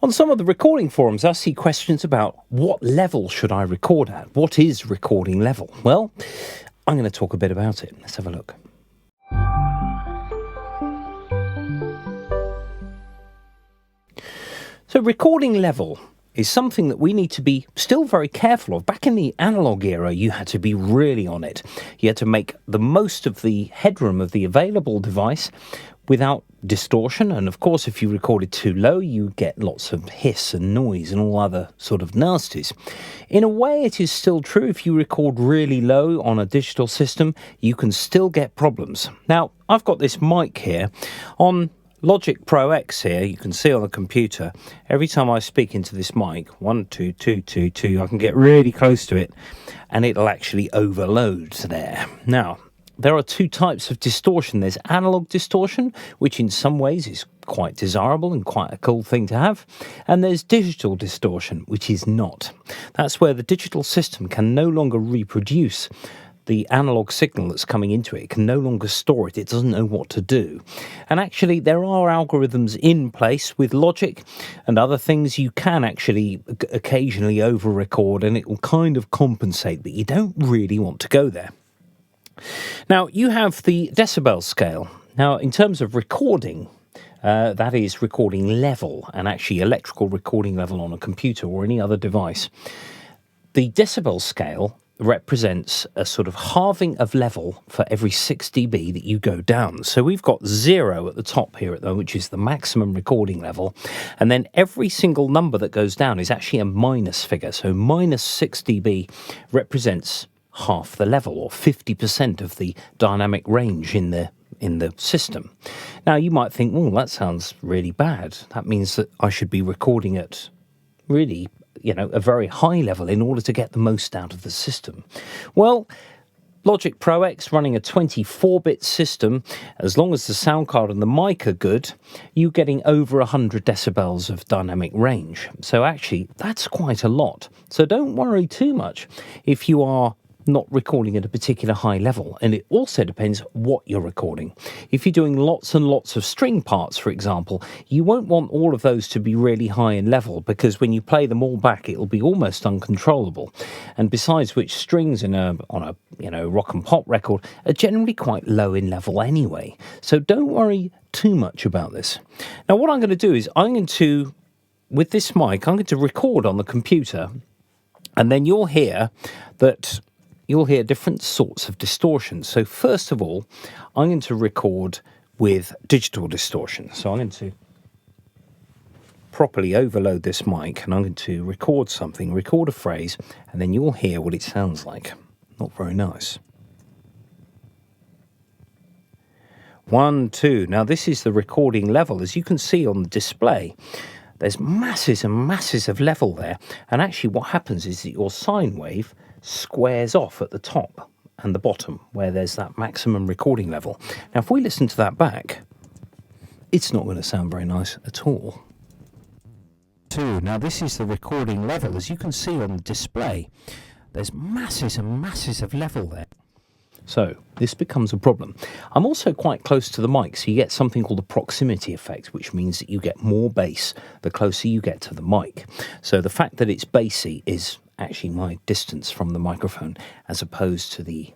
On some of the recording forums, I see questions about what level should I record at? What is recording level? Well, I'm going to talk a bit about it. Let's have a look. So recording level is something that we need to be still very careful of. Back in the analog era, you had to be really on it. You had to make the most of the headroom of the available device without distortion. And of course, if you recorded too low, you get lots of hiss and noise and all other sort of nasties. In a way, it is still true. If you record really low on a digital system, you can still get problems. Now, I've got this mic here on Logic Pro X here. You can see on the computer, every time I speak into this mic, 1, 2, 2, 2, 2, I can get really close to it and it'll actually overload there. Now, there are two types of distortion. There's analog distortion, which in some ways is quite desirable and quite a cool thing to have. And there's digital distortion, which is not. That's where the digital system can no longer reproduce the analog signal that's coming into it. It can no longer store it. It doesn't know what to do. And actually, there are algorithms in place with Logic and other things. You can actually occasionally over-record and it will kind of compensate, but you don't really want to go there. Now, you have the decibel scale. Now, in terms of recording, that is recording level and actually electrical recording level on a computer or any other device. The decibel scale represents a sort of halving of level for every 6 dB that you go down. So we've got 0 at the top here, which is the maximum recording level. And then every single number that goes down is actually a minus figure. So minus 6 dB represents half the level, or 50% of the dynamic range in the system. Now, you might think, well, that sounds really bad. That means that I should be recording at really, a very high level in order to get the most out of the system. Well, Logic Pro X running a 24-bit system, as long as the sound card and the mic are good, you're getting over 100 decibels of dynamic range. So actually, that's quite a lot. So don't worry too much if you are not recording at a particular high level. And it also depends what you're recording. If you're doing lots and lots of string parts, for example, you won't want all of those to be really high in level, because when you play them all back, it'll be almost uncontrollable. And besides which, strings on a rock and pop record are generally quite low in level anyway. So don't worry too much about this. Now, what I'm going to do is with this mic, I'm going to record on the computer, and then you'll hear different sorts of distortion. So first of all, I'm going to record with digital distortion. So I'm going to properly overload this mic and I'm going to record a phrase, and then you'll hear what it sounds like. Not very nice. 1, 2. Now this is the recording level. As you can see on the display, there's masses and masses of level there. And actually what happens is that your sine wave squares off at the top and the bottom where there's that maximum recording level. Now, if we listen to that back, it's not going to sound very nice at all. 2. Now, this is the recording level. As you can see on the display, there's masses and masses of level there. So this becomes a problem. I'm also quite close to the mic, so you get something called a proximity effect, which means that you get more bass the closer you get to the mic. So the fact that it's bassy is actually my distance from the microphone as opposed to the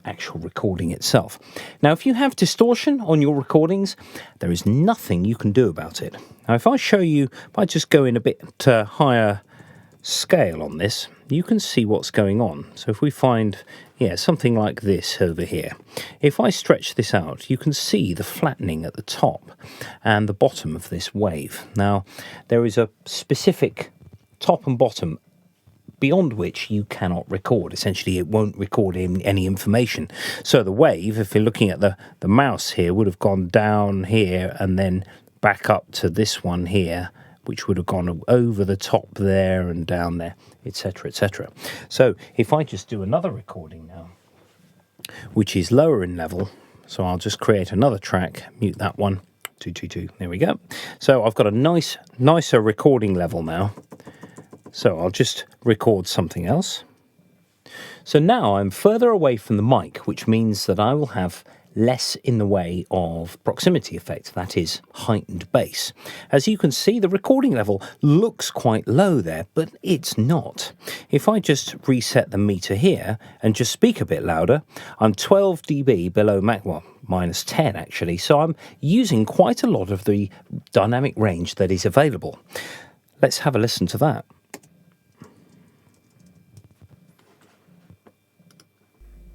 actual recording itself. Now, if you have distortion on your recordings, there is nothing you can do about it. Now, if I just go in a bit higher scale on this, you can see what's going on. So if we find, something like this over here, if I stretch this out, you can see the flattening at the top and the bottom of this wave. Now, there is a specific top and bottom beyond which you cannot record. Essentially, it won't record any information. So the wave, if you're looking at the mouse here, would have gone down here and then back up to this one here, which would have gone over the top there and down there, etc., etc. So if I just do another recording now, which is lower in level, so I'll just create another track, mute that one, 222, there we go. So I've got a nicer recording level now. So I'll just record something else. So now I'm further away from the mic, which means that I will have less in the way of proximity effect, that is heightened bass. As you can see, the recording level looks quite low there, but it's not. If I just reset the meter here and just speak a bit louder, I'm 12 dB below well, minus 10 actually, so I'm using quite a lot of the dynamic range that is available. Let's have a listen to that.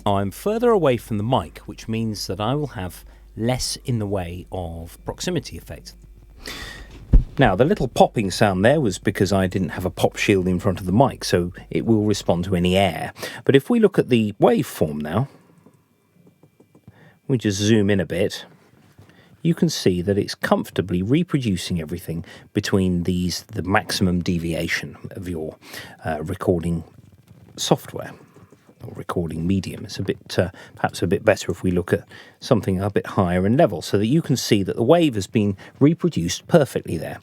I'm further away from the mic, which means that I will have less in the way of proximity effect. Now, the little popping sound there was because I didn't have a pop shield in front of the mic, so it will respond to any air. But if we look at the waveform now, we just zoom in a bit, you can see that it's comfortably reproducing everything between the maximum deviation of your recording software. Or recording medium. It's a bit perhaps a bit better if we look at something a bit higher in level, so that you can see that the wave has been reproduced perfectly there.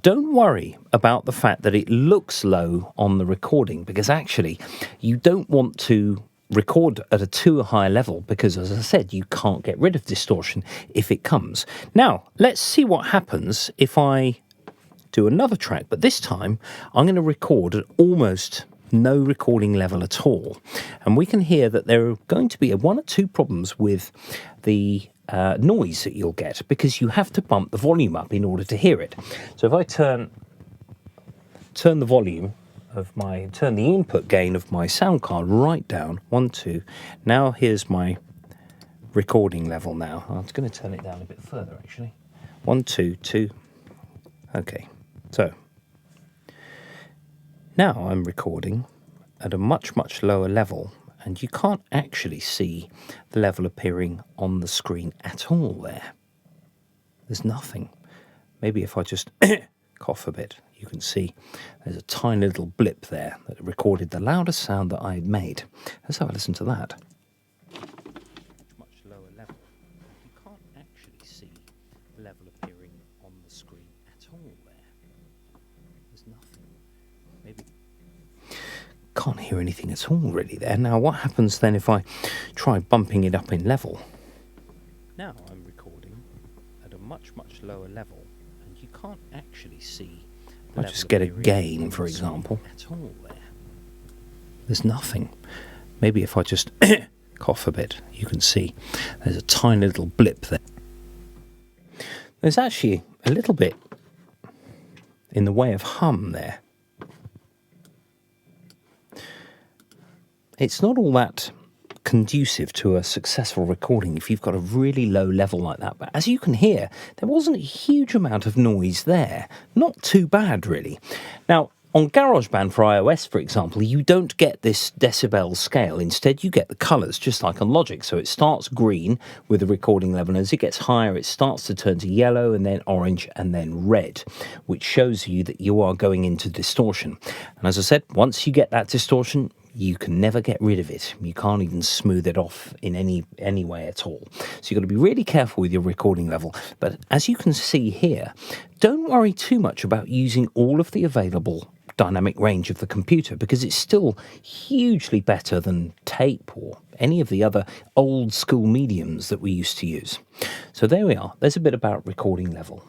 Don't worry about the fact that it looks low on the recording, because actually you don't want to record at a too high level, because as I said, you can't get rid of distortion if it comes. Now let's see what happens if I do another track, but this time I'm going to record at almost no recording level at all, and we can hear that there are going to be one or two problems with the noise that you'll get, because you have to bump the volume up in order to hear it. So if I turn the volume of turn the input gain of my sound card right down, 1, 2, now here's my recording level. Now I'm going to turn it down a bit further actually, 1, 2, 2, okay, so now I'm recording at a much, much lower level, and you can't actually see the level appearing on the screen at all there. There's nothing. Maybe if I just cough a bit, you can see there's a tiny little blip there that recorded the loudest sound that I had made. Let's have a listen to that. Much lower level. You can't actually see the level appearing on the screen at all there. There's nothing. Maybe can't hear anything at all really there. Now what happens then if I try bumping it up in level? Now I'm recording at a much, much lower level, and you can't actually see the level. I just get a gain, for example, at all there. There's nothing. Maybe if I just cough a bit, you can see there's a tiny little blip there. There's actually a little bit in the way of hum there. It's not all that conducive to a successful recording if you've got a really low level like that, but as you can hear, there wasn't a huge amount of noise there. Not too bad really. Now on GarageBand for iOS, for example, you don't get this decibel scale. Instead you get the colours, just like on Logic. So it starts green with the recording level, and as it gets higher it starts to turn to yellow and then orange and then red, which shows you that you are going into distortion. And as I said, once you get that distortion, you can never get rid of it. You can't even smooth it off in any way at all. So you've got to be really careful with your recording level. But as you can see here, don't worry too much about using all of the available dynamic range of the computer, because it's still hugely better than tape or any of the other old school mediums that we used to use. So there we are. There's a bit about recording level.